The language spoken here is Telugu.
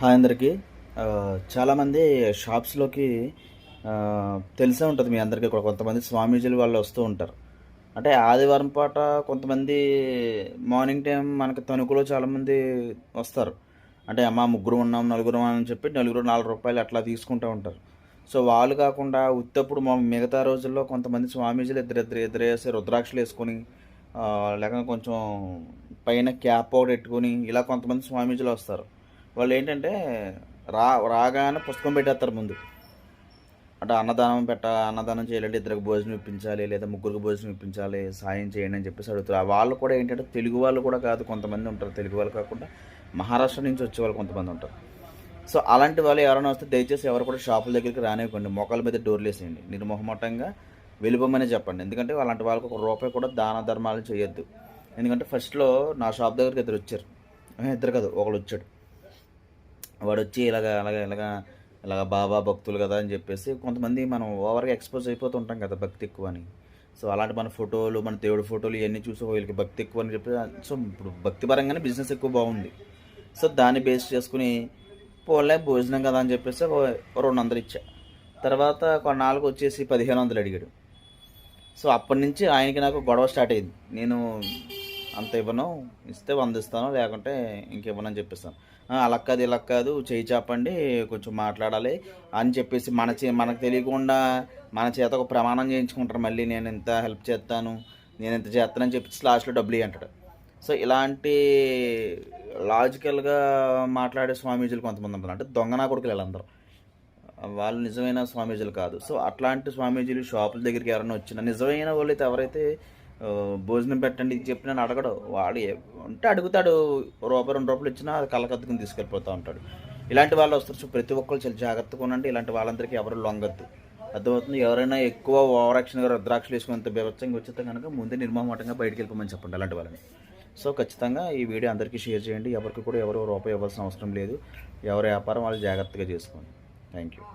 హాయ్ అందరికీ. చాలామంది షాప్స్‌లోకి తెలిసే ఉంటది మీ అందరికీ కూడా కొంతమంది స్వామీజీలు వాళ్ళు వస్తూ ఉంటారు. అంటే ఆదివారం పూట కొంతమంది మార్నింగ్ టైం మనకి తణుకులో చాలామంది వస్తారు. అంటే అమ్మ ముగ్గురం ఉన్నాం, నలుగురం అని చెప్పి నలుగురు రూ. 4 అట్లా తీసుకుంటూ ఉంటారు. సో, వాళ్ళు కాకుండా ఉత్తప్పుడు మిగతా రోజుల్లో కొంతమంది స్వామీజీలు ఇద్దరేసి రుద్రాక్షలేసుకొని లేక కొంచెం పైన క్యాప్ ఒకటెట్టుకొని ఇలా కొంతమంది స్వామీజీలు వస్తారు. వాళ్ళేంటంటే రాగానే పుస్తకం పెట్టేస్తారు ముందు. అంటే అన్నదానం చేయాలంటే ఇద్దరికి భోజనం ఇప్పించాలి, లేదా ముగ్గురికి భోజనం ఇప్పించాలి, సాయం చేయండి అని చెప్పేసి అడుగుతారు. వాళ్ళు కూడా ఏంటంటే తెలుగు వాళ్ళు కూడా కాదు, కొంతమంది ఉంటారు. తెలుగు వాళ్ళు కాకుండా మహారాష్ట్ర నుంచి వచ్చేవాళ్ళు కొంతమంది ఉంటారు. సో, అలాంటి వాళ్ళు ఎవరైనా వస్తే దయచేసి ఎవరు కూడా షాపుల దగ్గరికి రానివ్వకండి. మోకాళ్ళ మీద డోర్లేసేయండి. నిర్మొహమాటంగా వెళ్ళిపోమనే చెప్పండి. ఎందుకంటే అలాంటి వాళ్ళకి ఒక రూపాయి కూడా దాన ధర్మాలు చేయొద్దు. ఎందుకంటే ఫస్ట్‌లో నా షాప్ దగ్గరికి ఇద్దరొచ్చారు. ఇద్దరు కాదు, ఒకళ్ళొచ్చాడు. వాడొచ్చి ఇలాగ బాబా భక్తులు కదా అని చెప్పేసి కొంతమంది మనం ఓవర్‌గా ఎక్స్‌పోజ్ అయిపోతూ ఉంటాం కదా, భక్తి ఎక్కువని. సో, అలాంటి మన ఫోటోలు, మన దేవుడి ఫోటోలు ఇయన్నీ చూసి వీళ్ళకి భక్తి ఎక్కువని చెప్పి సో, ఇప్పుడు భక్తి పరంగానే బిజినెస్ ఎక్కువ బాగుంది. సో, దాన్ని బేస్ చేసుకొని పోన్లే భోజనం కదా అని చెప్పేసి 200 ఇచ్చా. తర్వాత కొన్నాళ్ళకి వచ్చేసి 1500 అడిగాడు. సో, అప్పటినుంచి ఆయనకి నాకు గొడవ స్టార్ట్ అయింది. నేను అంత ఇవ్వను, ఇస్తే 100 ఇస్తాను, లేకుంటే ఇంకివ్వనని చెప్పేసాను. అలా కాదు, ఇలా కాదు, చెయ్యి చాపండి, కొంచెం మాట్లాడాలి అని చెప్పేసి మనకు తెలియకుండా మన చేత ఒక ప్రమాణం చేయించుకుంటారు. మళ్ళీ నేను ఇంత హెల్ప్ చేస్తాను, నేను ఇంత చేస్తానని చెప్పేసి లాస్ట్‌లో డబ్బులు ఇయ్యి అంటాడు. సో, ఇలాంటి లాజికల్‌గా మాట్లాడే స్వామీజీలు కొంతమంది ఉంటారు. అంటే దొంగ నా కొడుకులు వీళ్ళందరూ. వాళ్ళు నిజమైన స్వామీజీలు కాదు. సో, అట్లాంటి స్వామీజీలు షాపుల దగ్గరికి ఎవరైనా వచ్చినా నిజమైన వాళ్ళైతే ఎవరైతే భోజనం పెట్టండి ఇది చెప్పి నన్ను అడగడు. వాడు ఉంటే అడుగుతాడు. రూపాయి, రూ. 2 ఇచ్చినా అది కళ్ళకద్దుకుని తీసుకెళ్ళిపోతూ ఉంటాడు. ఇలాంటి వాళ్ళు వస్తారు. సో, ప్రతి ఒక్కళ్ళు చాలా జాగ్రత్తగా ఉండండి. ఇలాంటి వాళ్ళందరికీ ఎవరు లొంగొద్దు. అర్థమవుతుంది. ఎవరైనా ఎక్కువ ఓవర్ యాక్షన్‌గా రుద్రాక్షలు వేసుకున్నంత బీభత్సంగా వచ్చితే కనుక ముందే నిర్మొహమాటంగా బయటికి వెళ్ళిపోమని చెప్పండి అలాంటి వాళ్ళని. సో, ఖచ్చితంగా ఈ వీడియో అందరికీ షేర్ చేయండి. ఎవరికి కూడా ఎవరు రూపాయి ఇవ్వాల్సిన అవసరం లేదు. ఎవరి వ్యాపారం వాళ్ళు జాగ్రత్తగా చేసుకోండి. Thank you.